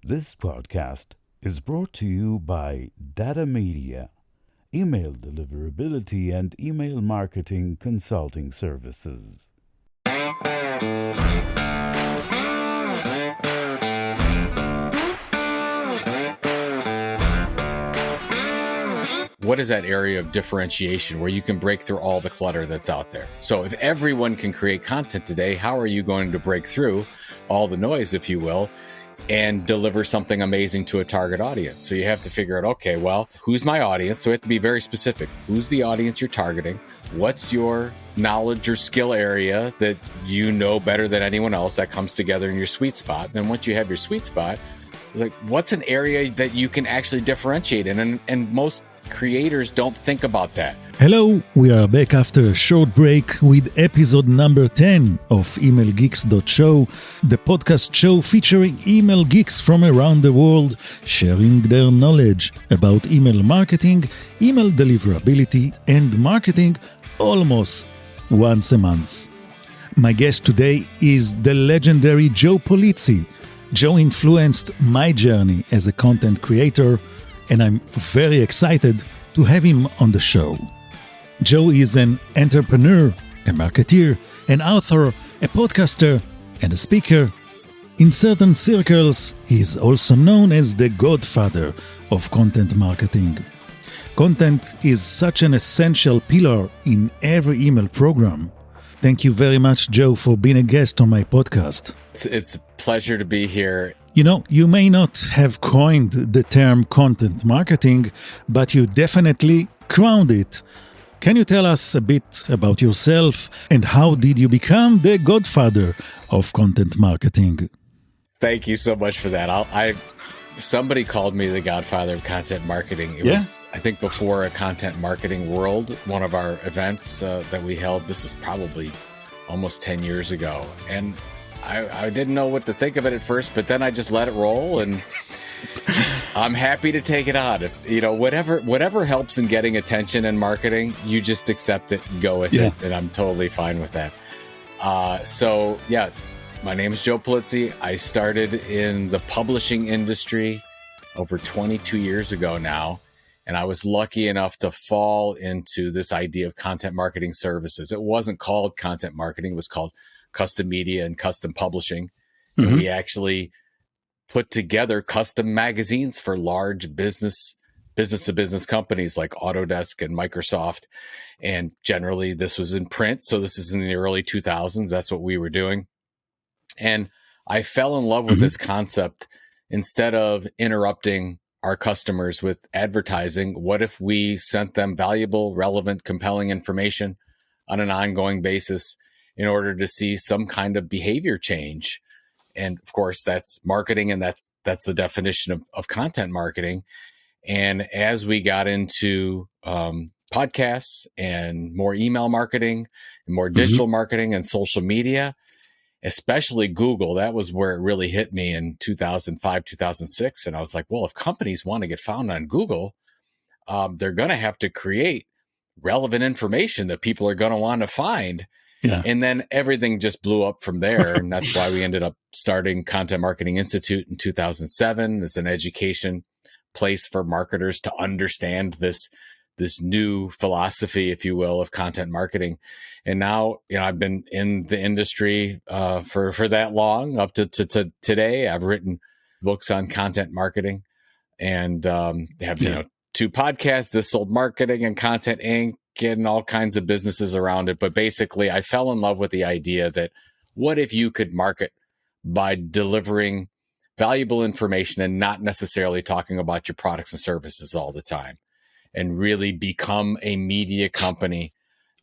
This podcast is brought to you by Data Media, email deliverability and email marketing consulting services. What is that area of differentiation where you can break through all the clutter that's out there? So if everyone can create content today, how are you going to break through all the noise, if you will, and deliver something amazing to a target audience? So you have to figure out, okay, well, who's my audience? So we have to be very specific. Who's the audience you're targeting? What's your knowledge or skill area that you know better than anyone else that comes together in your sweet spot? Then once you have your sweet spot, it's like, what's an area that you can actually differentiate in? And most creators don't think about that. Hello, we are back after a short break with episode number 10 of emailgeeks.show, the podcast show featuring email geeks from around the world sharing their knowledge about email marketing, email deliverability, and marketing almost once a month. My guest today is the legendary Joe Pulizzi. Joe influenced my journey as a content creator, and I'm very excited to have him on the show. Joe is an entrepreneur, a marketeer, an author, a podcaster, and a speaker. In certain circles, he is also known as the Godfather of Content Marketing. Content is such an essential pillar in every email program. Thank you very much, Joe, for being a guest on my podcast. It's a pleasure to be here. You know, you may not have coined the term content marketing, but you definitely crowned it. Can you tell us a bit about yourself and how did you become the godfather of content marketing? Thank you so much for that. Somebody called me the godfather of content marketing. It was, I think, before a content marketing world, one of our events that we held. This is probably almost 10 years ago. And I didn't know what to think of it at first, but then I just let it roll, and I'm happy to take it on. If whatever helps in getting attention and marketing, you just accept it and go with it, and I'm totally fine with that. My name is Joe Pulizzi. I started in the publishing industry over 22 years ago now, and I was lucky enough to fall into this idea of content marketing services. It wasn't called content marketing; it was called custom media and custom publishing. And we actually put together custom magazines for large business to business companies like Autodesk and Microsoft. And generally this was in print. So this is in the early 2000s. That's what we were doing. And I fell in love with this concept. Instead of interrupting our customers with advertising, what if we sent them valuable, relevant, compelling information on an ongoing basis in order to see some kind of behavior change? And of course, that's marketing, and that's the definition of content marketing. And as we got into podcasts and more email marketing and more digital marketing and social media, especially Google, that was where it really hit me in 2005, 2006. And I was like, well, if companies want to get found on Google, they're going to have to create relevant information that people are going to want to find. Yeah. And then everything just blew up from there. And that's why we ended up starting Content Marketing Institute in 2007. It's an education place for marketers to understand this new philosophy, if you will, of content marketing. And now, I've been in the industry for that long, up to today. I've written books on content marketing and have, two podcasts, This Sold Marketing and Content Inc., and all kinds of businesses around it. But basically, I fell in love with the idea that what if you could market by delivering valuable information and not necessarily talking about your products and services all the time, and really become a media company,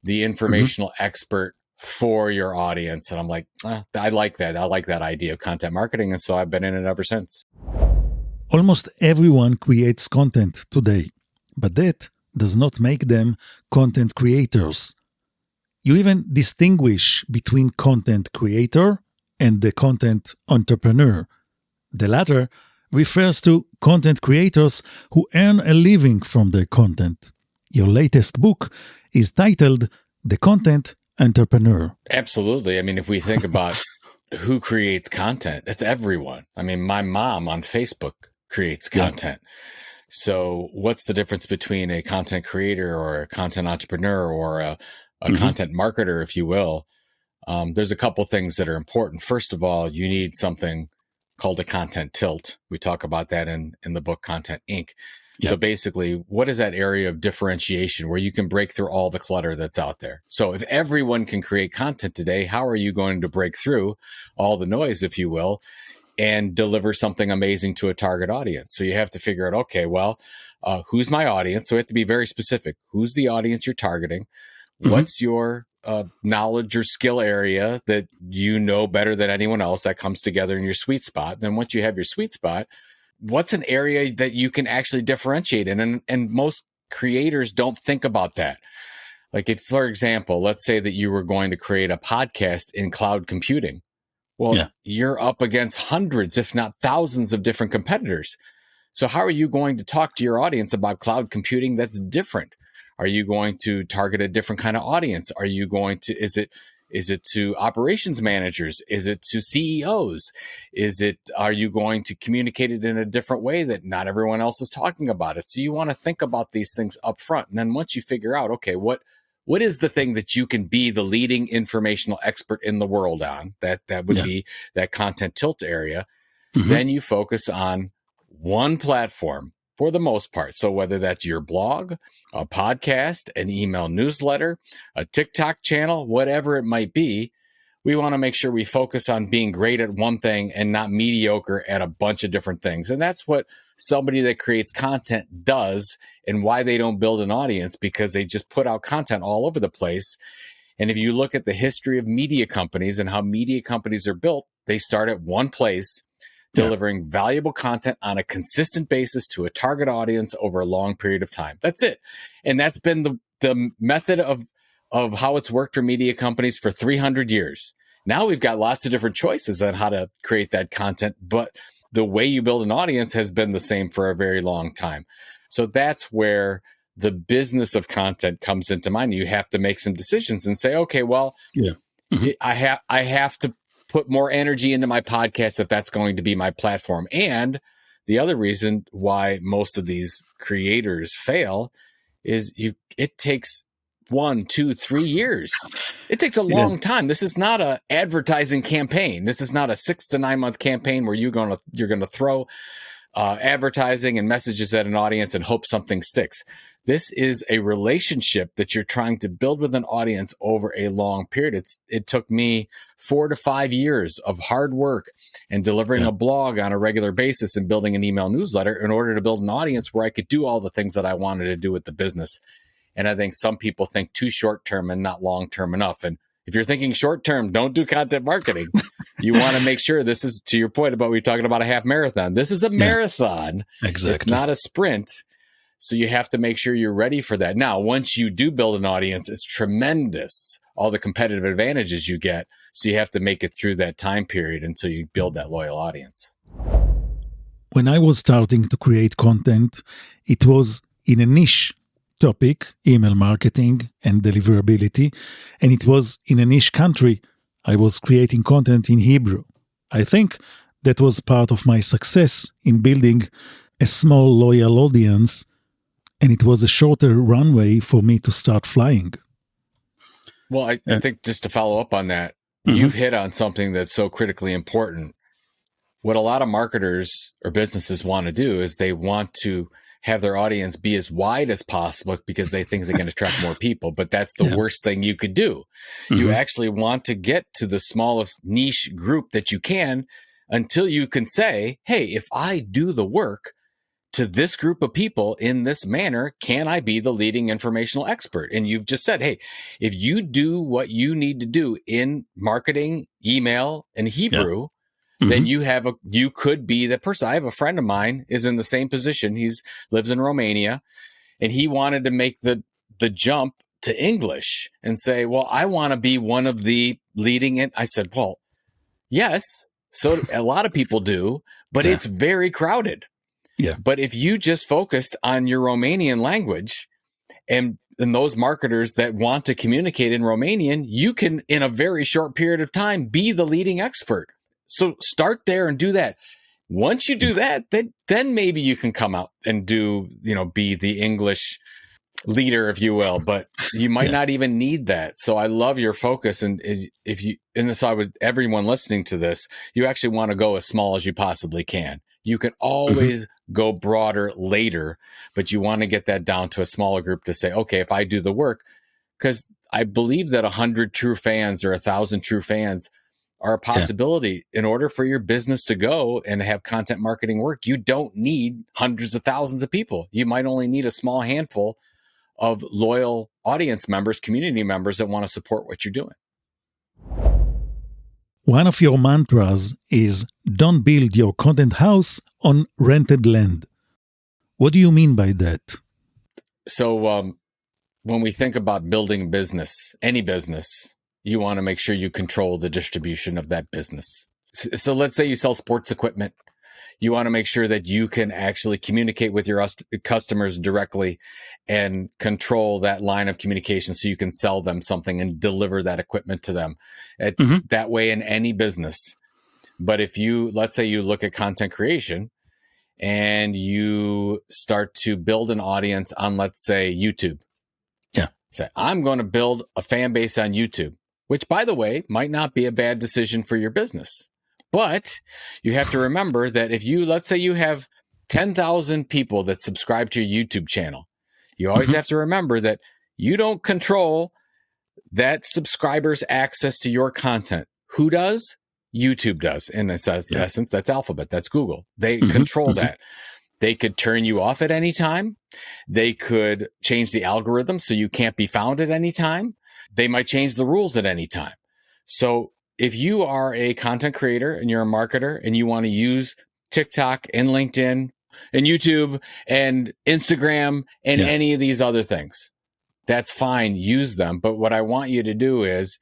the informational expert for your audience. And I'm like, I like that. I like that idea of content marketing. And so I've been in it ever since. Almost everyone creates content today, but that does not make them content creators. You even distinguish between content creator and the content entrepreneur. The latter refers to content creators who earn a living from their content. Your latest book is titled The Content Entrepreneur. Absolutely. I mean, if we think about who creates content. It's everyone. I mean, my mom on Facebook creates content. So what's the difference between a content creator or a content entrepreneur or a content marketer, if you will? There's a couple things that are important. First of all, you need something called a content tilt. We talk about that in the book Content Inc. Yep. So basically, what is that area of differentiation where you can break through all the clutter that's out there? So if everyone can create content today, how are you going to break through all the noise, if you will, and deliver something amazing to a target audience? So you have to figure out, okay, well, who's my audience? So we have to be very specific. Who's the audience you're targeting? What's your knowledge or skill area that you know better than anyone else that comes together in your sweet spot? Then once you have your sweet spot, what's an area that you can actually differentiate in? And most creators don't think about that. Like if, for example, let's say that you were going to create a podcast in cloud computing. Well, you're up against hundreds, if not thousands of different competitors. So how are you going to talk to your audience about cloud computing that's different? Are you going to target a different kind of audience? Are you going to, is it to operations managers? Is it to CEOs? Are you going to communicate it in a different way that not everyone else is talking about it? So you want to think about these things up front. And then once you figure out, okay, what is the thing that you can be the leading informational expert in the world on? That would be that content tilt area. Then you focus on one platform for the most part. So whether that's your blog, a podcast, an email newsletter, a TikTok channel, whatever it might be, we want to make sure we focus on being great at one thing and not mediocre at a bunch of different things. And that's what somebody that creates content does, and why they don't build an audience, because they just put out content all over the place. And if you look at the history of media companies and how media companies are built, they start at one place, delivering valuable content on a consistent basis to a target audience over a long period of time. That's it. And that's been the method of how it's worked for media companies for 300 years. Now we've got lots of different choices on how to create that content, but the way you build an audience has been the same for a very long time. So that's where the business of content comes into mind. You have to make some decisions and say, okay, well, I have to put more energy into my podcast if that's going to be my platform. And the other reason why most of these creators fail is it takes 1, 2, 3 years. It takes a long time. This is not an advertising campaign. This is not a 6 to 9 month campaign where you're going to throw advertising and messages at an audience and hope something sticks. This is a relationship that you're trying to build with an audience over a long period. It took me 4 to 5 years of hard work and delivering a blog on a regular basis and building an email newsletter in order to build an audience where I could do all the things that I wanted to do with the business. And I think some people think too short-term and not long-term enough. And if you're thinking short-term, don't do content marketing. You want to make sure, this is to your point about we talking about a half marathon. This is a marathon. Exactly. It's not a sprint. So you have to make sure you're ready for that. Now, once you do build an audience, it's tremendous, all the competitive advantages you get. So you have to make it through that time period until you build that loyal audience. When I was starting to create content, it was in a niche topic, email marketing and deliverability, and it was in a niche country. I was creating content in Hebrew. I think that was part of my success in building a small loyal audience, and it was a shorter runway for me to start flying. Well, I think just to follow up on that, you've hit on something that's so critically important. What a lot of marketers or businesses want to do is they want to have their audience be as wide as possible because they think they're going to attract more people. But that's the worst thing you could do. You actually want to get to the smallest niche group that you can until you can say, hey, if I do the work to this group of people in this manner, can I be the leading informational expert? And you've just said, hey, if you do what you need to do in marketing, email, and Hebrew, then you could be the person. I have a friend of mine is in the same position. He lives in Romania, and he wanted to make the jump to English and say, well, I want to be one of the leading. And I said, well, yes. So a lot of people do, but it's very crowded. Yeah. But if you just focused on your Romanian language and those marketers that want to communicate in Romanian, you can, in a very short period of time, be the leading expert. So start there and do that. Once you do that, then maybe you can come out and do, be the English leader, if you will, but you might not even need that. So I love your focus. And so I would, everyone listening to this, you actually want to go as small as you possibly can. You can always go broader later, but you want to get that down to a smaller group to say, okay, if I do the work, because I believe that 100 true fans or 1,000 true fans are a possibility. In order for your business to go and have content marketing work, you don't need hundreds of thousands of people. You might only need a small handful of loyal audience members, community members that want to support what you're doing. One of your mantras is don't build your content house on rented land. What do you mean by that? So when we think about building business, any business, you want to make sure you control the distribution of that business. So let's say you sell sports equipment. You want to make sure that you can actually communicate with your customers directly and control that line of communication so you can sell them something and deliver that equipment to them. It's that way in any business. But if let's say you look at content creation and you start to build an audience on, let's say, YouTube. Yeah. Say, I'm going to build a fan base on YouTube, which, by the way, might not be a bad decision for your business. But you have to remember that if let's say you have 10,000 people that subscribe to your YouTube channel, you always have to remember that you don't control that subscriber's access to your content. Who does? YouTube does. In essence, that's Alphabet. That's Google. They control that. They could turn you off at any time. They could change the algorithm so you can't be found at any time. They might change the rules at any time. So if you are a content creator and you're a marketer and you want to use TikTok and LinkedIn and YouTube and Instagram and any of these other things, that's fine. Use them. But what I want you to do is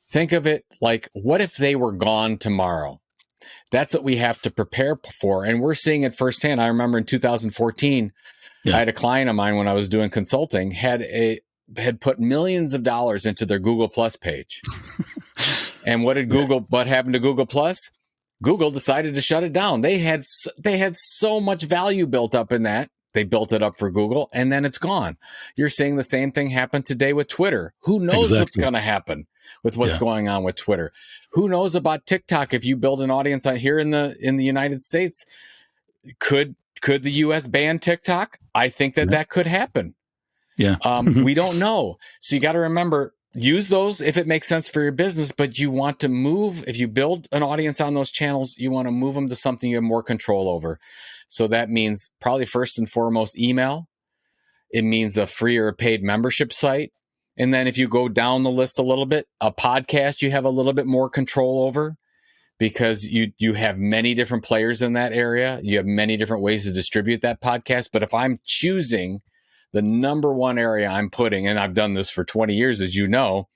think of it like, what if they were gone tomorrow? That's what we have to prepare for. And we're seeing it firsthand. I remember in 2014, I had a client of mine when I was doing consulting had put millions of dollars into their Google Plus page. And what happened to Google Plus? Google decided to shut it down. They had so much value built up in that. They built it up for Google and then it's gone. You're seeing the same thing happen today with Twitter. Who knows what's going to happen with what's going on with Twitter? Who knows about TikTok? If you build an audience out here in the United States, could the US ban TikTok? I think that could happen. Yeah. We don't know. So you got to remember, use those if it makes sense for your business, but you want to move, if you build an audience on those channels, you want to move them to something you have more control over. So that means probably first and foremost, email. It means a free or a paid membership site. And then if you go down the list a little bit, a podcast you have a little bit more control over because you have many different players in that area. You have many different ways to distribute that podcast. But if I'm choosing the number one area I'm putting, and I've done this for 20 years, as you know,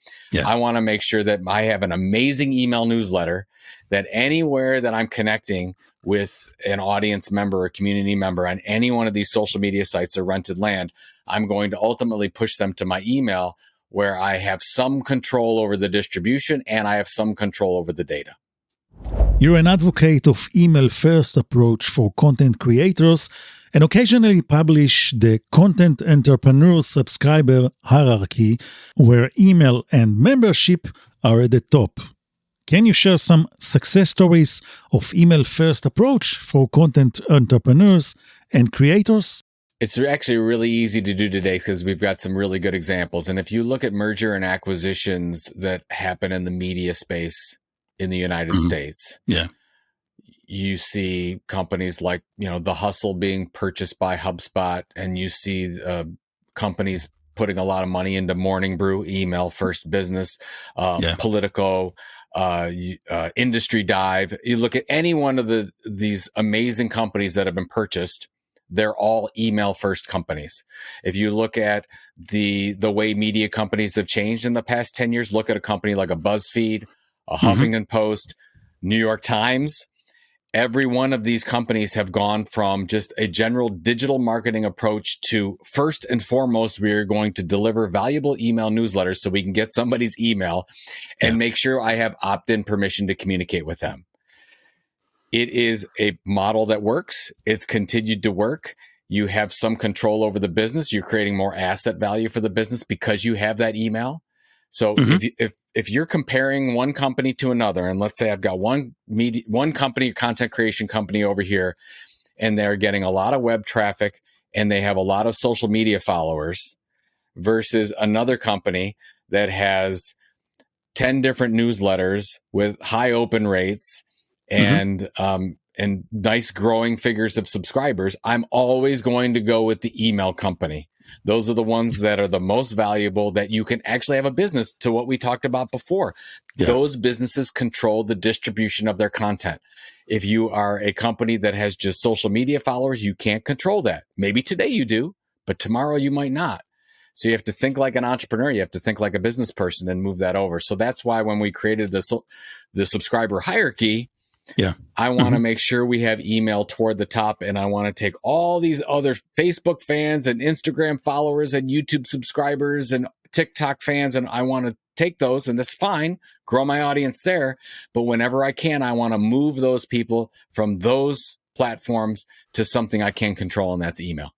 I want to make sure that I have an amazing email newsletter that anywhere that I'm connecting with an audience member or community member on any one of these social media sites or rented land, I'm going to ultimately push them to my email where I have some control over the distribution and I have some control over the data. You're an advocate of email-first approach for content creators and occasionally publish the Content Entrepreneur Subscriber Hierarchy, where email and membership are at the top. Can you share some success stories of email-first approach for content entrepreneurs and creators? It's actually really easy to do today because we've got some really good examples. And if you look at merger and acquisitions that happen in the media space in the United States, you see companies like, The Hustle being purchased by HubSpot, and you see companies putting a lot of money into Morning Brew, email first business, Politico, Industry Dive. You look at any one of these amazing companies that have been purchased, they're all email first companies. If you look at the way media companies have changed in the past 10 years, look at a company like a BuzzFeed, a Huffington Post, New York Times. every one of these companies have gone from just a general digital marketing approach to, first and foremost, we are going to deliver valuable email newsletters so we can get somebody's email and make sure I have opt-in permission to communicate with them. It is a model that works. It's continued to work. You have some control over the business. You're creating more asset value for the business because you have that email. So if you're comparing one company to another, and let's say I've got one company, content creation company over here, and they're getting a lot of web traffic and they have a lot of social media followers, versus another company that has 10 different newsletters with high open rates and nice growing figures of subscribers, I'm always going to go with the email company. Those are the ones that are the most valuable, that you can actually have a business, to what we talked about before. Yeah. Those businesses control the distribution of their content. If you are a company that has just social media followers, you can't control that. Maybe today you do, but tomorrow you might not. So you have to think like an entrepreneur. You have to think like a business person and move that over. So that's why when we created the subscriber hierarchy, I want to make sure we have email toward the top, and I want to take all these other Facebook fans and Instagram followers and YouTube subscribers and TikTok fans, and I want to take those, and that's fine, grow my audience there. But whenever I can, I want to move those people from those platforms to something I can control, and that's email.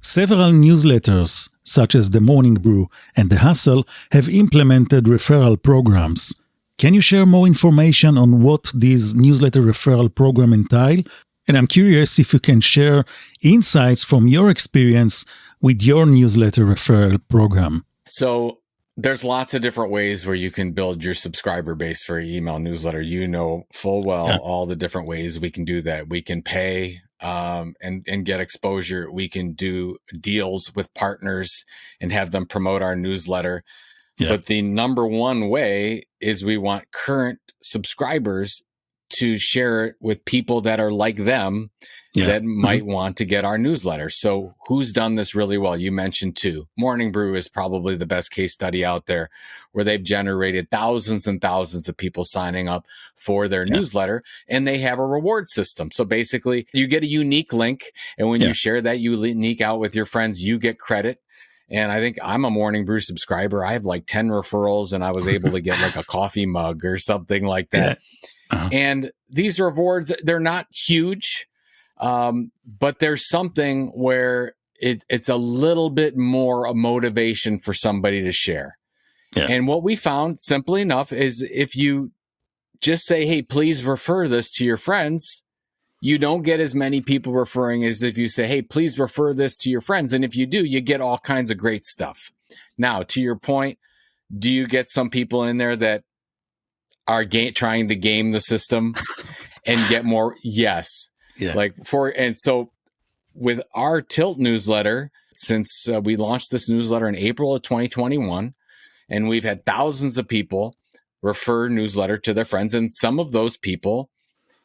Several newsletters, such as The Morning Brew and The Hustle, have implemented referral programs. Can you share more information on what these newsletter referral programs entail? And I'm curious if you can share insights from your experience with your newsletter referral program. So there's lots of different ways where you can build your subscriber base for your email newsletter. You know full well all the different ways we can do that. We can pay and get exposure. We can do deals with partners and have them promote our newsletter. Yeah. But the number one way is we want current subscribers to share it with people that are like them that might want to get our newsletter. So who's done this really well? You mentioned two. Morning Brew is probably the best case study out there, where they've generated thousands and thousands of people signing up for their newsletter, and they have a reward system. So basically you get a unique link, and when you share that unique out with your friends, you get credit. And I think I'm a Morning Brew subscriber. I have like 10 referrals, and I was able to get like a coffee mug or something like that. And these rewards, they're not huge, but there's something where it's a little bit more a motivation for somebody to share. And what we found, simply enough, is if you just say, hey, please refer this to your friends, you don't get as many people referring as if you say, hey, please refer this to your friends. And if you do, you get all kinds of great stuff. Now, to your point, do you get some people in there that are trying to game the system and get more? Yes. And so with our Tilt newsletter, since we launched this newsletter in April of 2021, and we've had thousands of people refer newsletter to their friends, and some of those people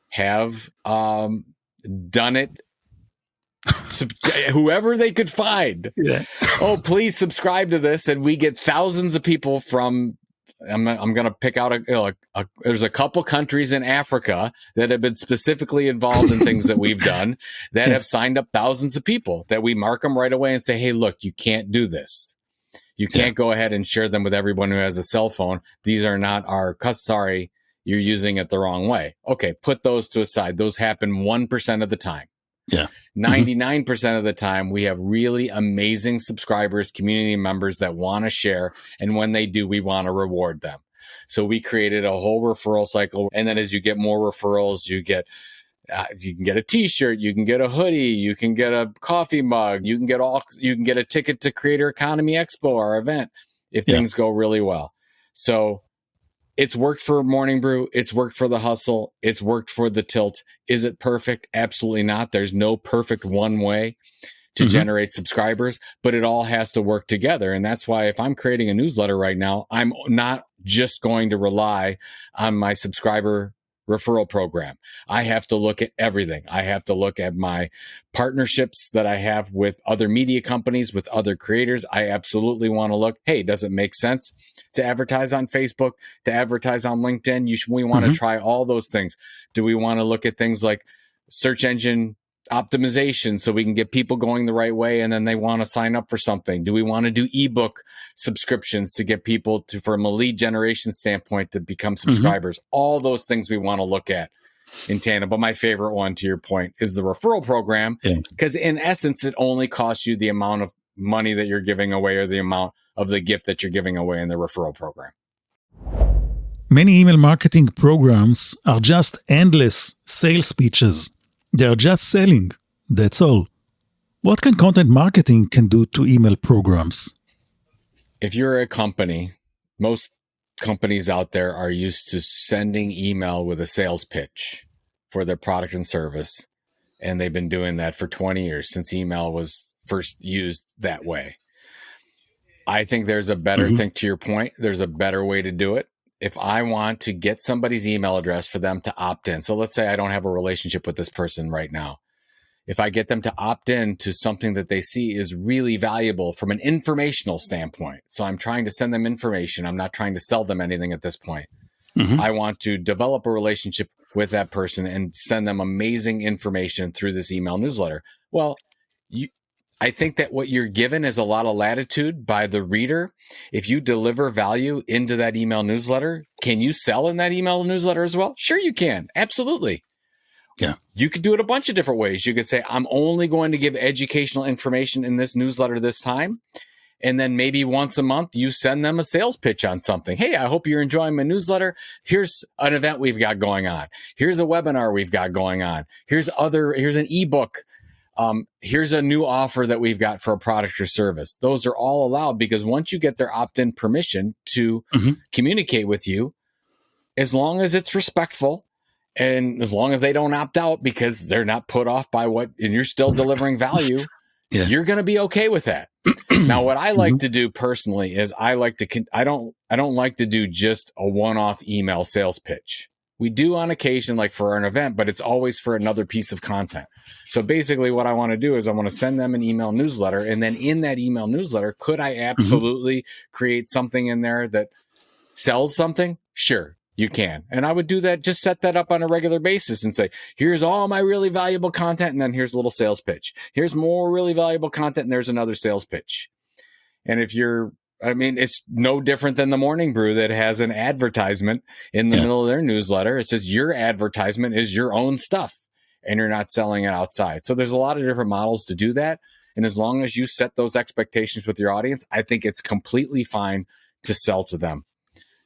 have done it, whoever they could find. Oh, please subscribe to this, and we get thousands of people from. I'm going to pick out there's a couple countries in Africa that have been specifically involved in things that we've done that have signed up thousands of people that we mark them right away and say, hey, look, you can't do this. You can't go ahead and share them with everyone who has a cell phone. These are not our, sorry, you're using it the wrong way. Okay, put those to a side. Those happen 1% of the time. 99% of the time, we have really amazing subscribers, community members that want to share. And when they do, we want to reward them. So we created a whole referral cycle. And then as you get more referrals, you can get a t-shirt, you can get a hoodie, you can get a coffee mug, you can get a ticket to Creator Economy Expo, our event, if things go really well. So it's worked for Morning Brew. It's worked for The Hustle. It's worked for the Tilt. Is it perfect? Absolutely not. There's no perfect one way to generate subscribers, but it all has to work together. And that's why if I'm creating a newsletter right now, I'm not just going to rely on my subscriber referral program. I have to look at everything. I have to look at my partnerships that I have with other media companies, with other creators. I absolutely want to look, hey, does it make sense to advertise on Facebook, to advertise on LinkedIn? We want to try all those things. Do we want to look at things like search engine optimization so we can get people going the right way and then they want to sign up for something? Do we want to do ebook subscriptions to get people to, from a lead generation standpoint, to become subscribers? All those things we want to look at in tandem. But my favorite one, to your point, is the referral program, because in essence, it only costs you the amount of money that you're giving away or the amount of the gift that you're giving away in the referral program. Many email marketing programs are just endless sales pitches. They're just selling. That's all. What can content marketing can do to email programs? If you're a company, most companies out there are used to sending email with a sales pitch for their product and service. And they've been doing that for 20 years since email was first used that way. I think there's a better thing, to your point. There's a better way to do it. If I want to get somebody's email address for them to opt in, so let's say I don't have a relationship with this person right now. If I get them to opt in to something that they see is really valuable from an informational standpoint, so I'm trying to send them information, I'm not trying to sell them anything at this point. I want to develop a relationship with that person and send them amazing information through this email newsletter. Well, I think that what you're given is a lot of latitude by the reader. If you deliver value into that email newsletter, can you sell in that email newsletter as well? Sure, you can. Absolutely. Yeah. You could do it a bunch of different ways. You could say, I'm only going to give educational information in this newsletter this time. And then maybe once a month, you send them a sales pitch on something. Hey, I hope you're enjoying my newsletter. Here's an event we've got going on. Here's a webinar we've got going on. Here's an ebook. Here's a new offer that we've got for a product or service. Those are all allowed because once you get their opt-in permission to communicate with you, as long as it's respectful and as long as they don't opt out because they're not put off by and you're still delivering value, you're going to be okay with that. Now, what I like to do personally is I don't like to do just a one-off email sales pitch. We do on occasion, like for an event, but it's always for another piece of content. So basically what I want to do is I want to send them an email newsletter. And then in that email newsletter, could I absolutely create something in there that sells something? Sure, you can. And I would do that, just set that up on a regular basis and say, here's all my really valuable content. And then here's a little sales pitch. Here's more really valuable content. And there's another sales pitch. And it's no different than the Morning Brew that has an advertisement in the middle of their newsletter. It says your advertisement is your own stuff and you're not selling it outside. So there's a lot of different models to do that. And as long as you set those expectations with your audience, I think it's completely fine to sell to them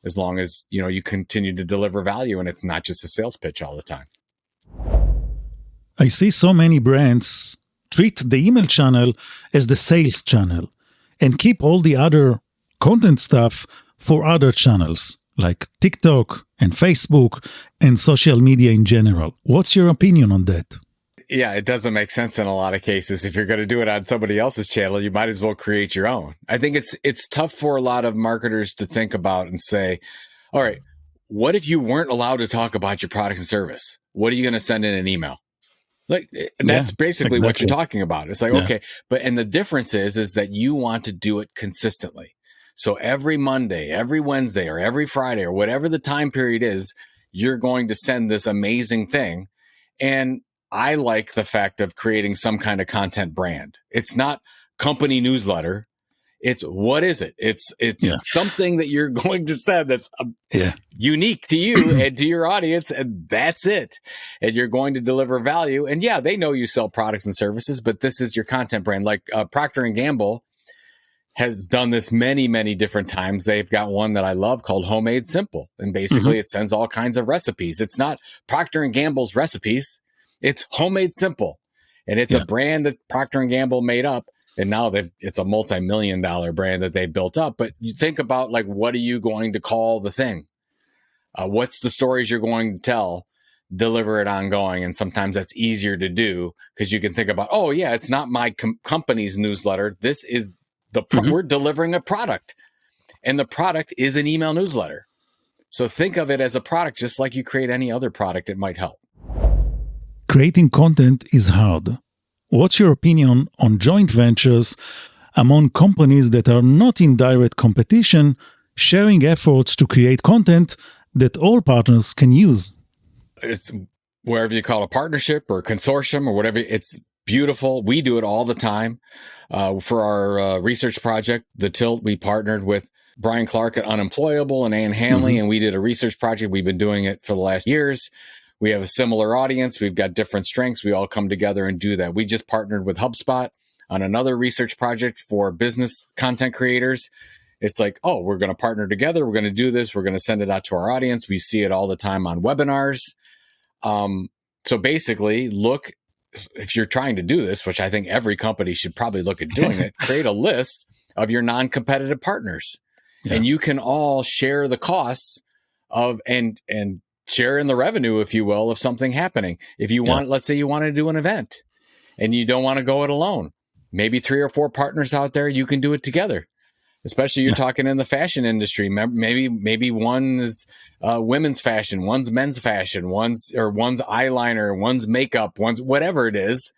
as long as, you continue to deliver value and it's not just a sales pitch all the time. I see so many brands treat the email channel as the sales channel and keep all the other content stuff for other channels like TikTok and Facebook and social media in general. What's your opinion on that? Yeah, it doesn't make sense in a lot of cases. If you're going to do it on somebody else's channel, you might as well create your own. I think it's tough for a lot of marketers to think about and say, all right, what if you weren't allowed to talk about your product and service? What are you going to send in an email? Like that's basically what you're talking about. It's like, okay, and the difference is that you want to do it consistently. So every Monday, every Wednesday, or every Friday, or whatever the time period is, you're going to send this amazing thing. And I like the fact of creating some kind of content brand. It's not company newsletter. It's what is it? It's something that you're going to send that's unique to you and to your audience, and that's it. And you're going to deliver value. And they know you sell products and services, but this is your content brand. Like Procter and Gamble has done this many, many different times. They've got one that I love called Homemade Simple. And basically it sends all kinds of recipes. It's not Procter and Gamble's recipes. It's Homemade Simple. And it's a brand that Procter and Gamble made up. And now it's a multi-million-dollar brand that they built up. But you think about, like, what are you going to call the thing? What's the stories you're going to tell? Deliver it ongoing. And sometimes that's easier to do because you can think about, oh, yeah, it's not my company's newsletter. This is we're delivering a product. And the product is an email newsletter. So think of it as a product, just like you create any other product, it might help. Creating content is hard. What's your opinion on joint ventures among companies that are not in direct competition, sharing efforts to create content that all partners can use? It's wherever you call it a partnership or a consortium or whatever, it's beautiful. We do it all the time. For our research project, The Tilt, we partnered with Brian Clark at Unemployable and Ann Hanley, and we did a research project. We've been doing it for the last years. We have a similar audience. We've got different strengths. We all come together and do that. We just partnered with HubSpot on another research project for business content creators. It's like, oh, we're going to partner together. We're going to do this. We're going to send it out to our audience. We see it all the time on webinars. So basically, look, if you're trying to do this, which I think every company should probably look at doing it, create a list of your non-competitive partners. Yeah. And you can all share the costs of and share in the revenue, if you will, of something happening. If you want, let's say you want to do an event and you don't want to go it alone, maybe 3 or 4 partners out there, you can do it together. Especially you're talking in the fashion industry. Maybe one is women's fashion, one's men's fashion, one's eyeliner, one's makeup, one's whatever it is.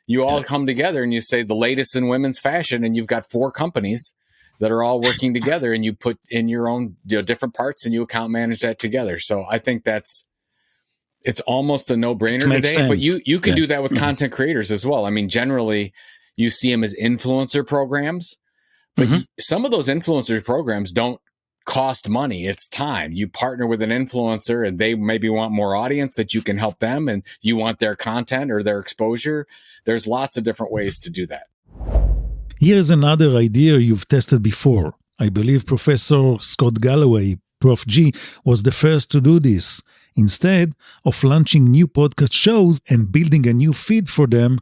You all come together and you say the latest in women's fashion, and you've got 4 companies that are all working together, and you put in your own different parts and you account manage that together. So I think it's almost a no-brainer today. Sense. But you can do that with content creators as well. I mean, generally you see them as influencer programs. But some of those influencer programs don't cost money. It's time. You partner with an influencer and they maybe want more audience that you can help them, and you want their content or their exposure. There's lots of different ways to do that. Here's another idea you've tested before. I believe Professor Scott Galloway, Prof. G, was the first to do this. Instead of launching new podcast shows and building a new feed for them,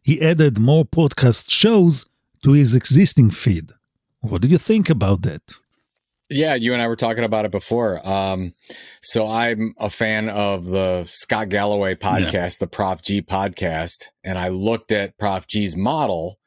he added more podcast shows to his existing feed. What do you think about that? Yeah, you and I were talking about it before. So I'm a fan of the Scott Galloway podcast, the Prof. G podcast, and I looked at Prof. G's model.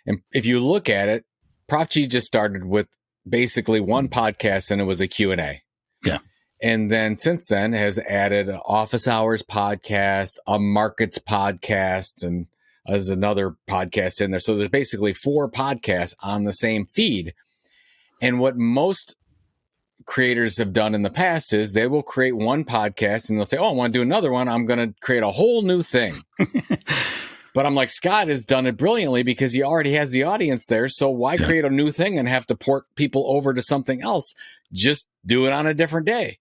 And if you look at it, Prof. G just started with basically one podcast, and it was a Q&A. Yeah. And then since then has added an office hours podcast, a markets podcast, and there's another podcast in there. So there's basically 4 podcasts on the same feed. And what most creators have done in the past is they will create one podcast and they'll say, oh, I want to do another one. I'm going to create a whole new thing. But I'm like, Scott has done it brilliantly because he already has the audience there. So why create a new thing and have to port people over to something else? Just do it on a different day.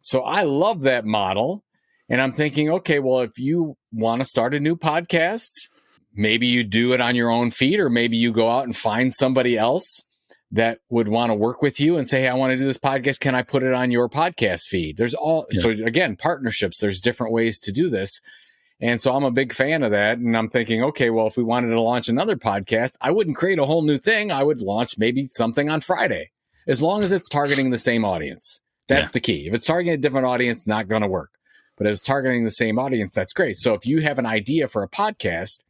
So I love that model. And I'm thinking, okay, well, if you want to start a new podcast, maybe you do it on your own feed, or maybe you go out and find somebody else that would want to work with you and say, hey, I want to do this podcast. Can I put it on your podcast feed? So again, partnerships, there's different ways to do this. And so I'm a big fan of that. And I'm thinking, okay, well, if we wanted to launch another podcast, I wouldn't create a whole new thing. I would launch maybe something on Friday, as long as it's targeting the same audience. That's the key. If it's targeting a different audience, not going to work. But if it's targeting the same audience, that's great. So if you have an idea for a podcast,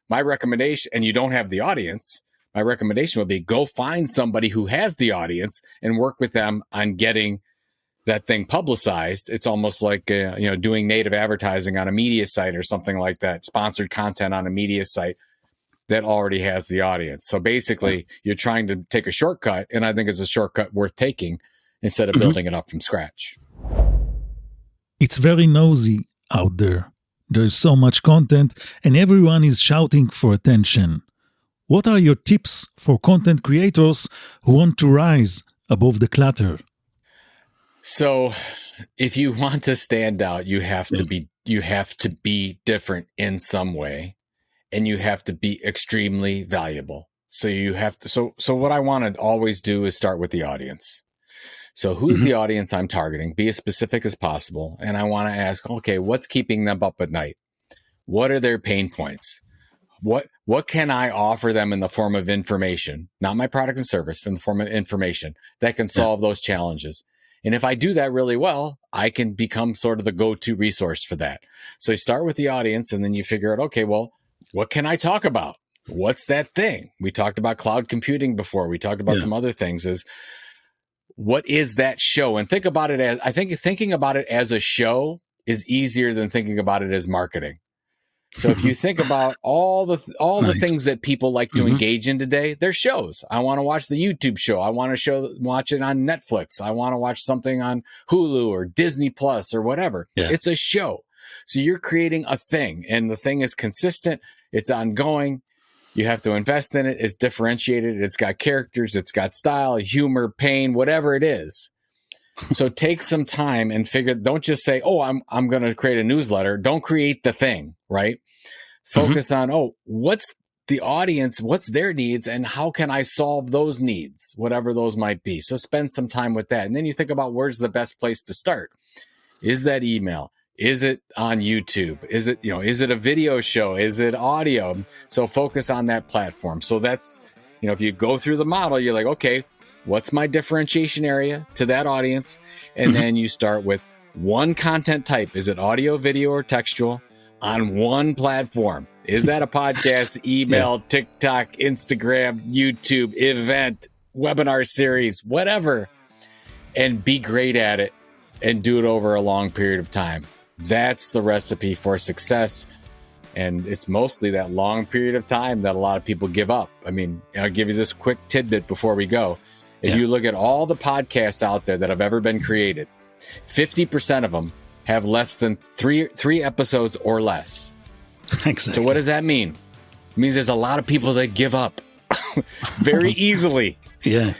my recommendation, and you don't have the audience, my recommendation would be go find somebody who has the audience and work with them on getting that thing publicized. It's almost like doing native advertising on a media site or something like that, sponsored content on a media site that already has the audience. So basically, you're trying to take a shortcut, and I think it's a shortcut worth taking instead of building it up from scratch. It's very nosy out there. There's so much content, and everyone is shouting for attention. What are your tips for content creators who want to rise above the clutter? So if you want to stand out, you have to be different in some way, and you have to be extremely valuable. So you have to, so what I want to always do is start with the audience. So who's the audience I'm targeting? Be as specific as possible. And I want to ask, okay, what's keeping them up at night? What are their pain points? What can I offer them in the form of information, not my product and service, in the form of information that can solve those challenges? And if I do that really well, I can become sort of the go-to resource for that. So you start with the audience, and then you figure out, okay, well, what can I talk about? What's that thing? We talked about cloud computing before. We talked about some other things. Is what is that show? And think about it as, I think thinking about it as a show is easier than thinking about it as marketing. So if you think about all the Nice. things that people like to engage in today, they're shows. I want to watch the YouTube show. I want to watch it on Netflix. I want to watch something on Hulu or Disney Plus or whatever. Yeah. It's a show. So you're creating a thing, and the thing is consistent. It's ongoing. You have to invest in it. It's differentiated. It's got characters. It's got style, humor, pain, whatever it is. So take some time and don't just say, oh, I'm going to create a newsletter. Don't create the thing, right? Focus on, what's the audience, what's their needs, and how can I solve those needs, whatever those might be. So spend some time with that. And then you think about where's the best place to start. Is that email? Is it on YouTube? Is it a video show? Is it audio? So focus on that platform. So that's, if you go through the model, you're like, okay, what's my differentiation area to that audience? And then you start with one content type. Is it audio, video, or textual on one platform? Is that a podcast, email, TikTok, Instagram, YouTube, event, webinar series, whatever? And be great at it and do it over a long period of time. That's the recipe for success. And it's mostly that long period of time that a lot of people give up. I mean, I'll give you this quick tidbit before we go. If you look at all the podcasts out there that have ever been created, 50% of them have less than three episodes or less. Exactly. So what does that mean? It means there's a lot of people that give up very easily. Yeah.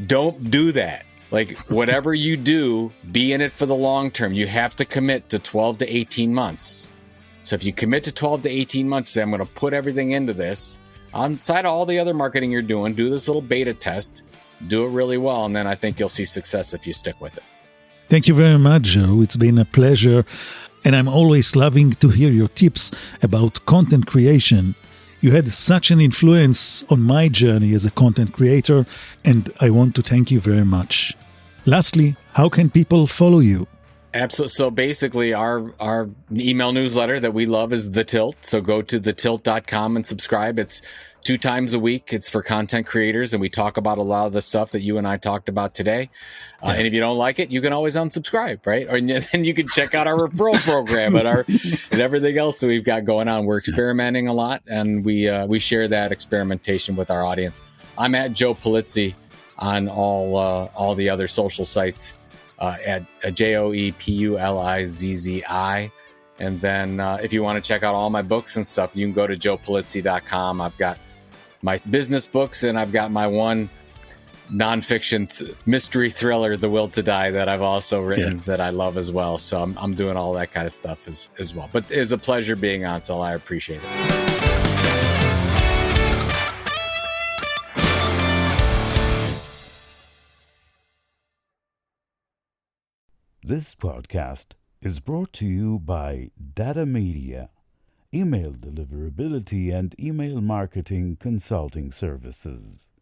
Don't do that. Like, whatever you do, be in it for the long term. You have to commit to 12 to 18 months. So if you commit to 12 to 18 months, say, I'm going to put everything into this. On side of all the other marketing you're doing, do this little beta test. Do it really well, and then I think you'll see success if you stick with it. Thank you very much, Joe. It's been a pleasure. And I'm always loving to hear your tips about content creation. You had such an influence on my journey as a content creator, and I want to thank you very much. Lastly, how can people follow you? Absolutely. So basically, our email newsletter that we love is The Tilt. So go to thetilt.com and subscribe. It's 2 times a week. It's for content creators, and we talk about a lot of the stuff that you and I talked about today. And if you don't like it, you can always unsubscribe, right? Or then you can check out our referral program and everything else that we've got going on. We're experimenting a lot, and we share that experimentation with our audience. I'm at Joe Pulizzi on all the other social sites. At JoePulizzi. And then if you want to check out all my books and stuff, you can go to joepulizzi.com. I've got my business books, and I've got my one nonfiction mystery thriller, The Will to Die, that I've also written that I love as well. So I'm doing all that kind of stuff as well. But it's a pleasure being on, so I appreciate it. This podcast is brought to you by Data Media, email deliverability and email marketing consulting services.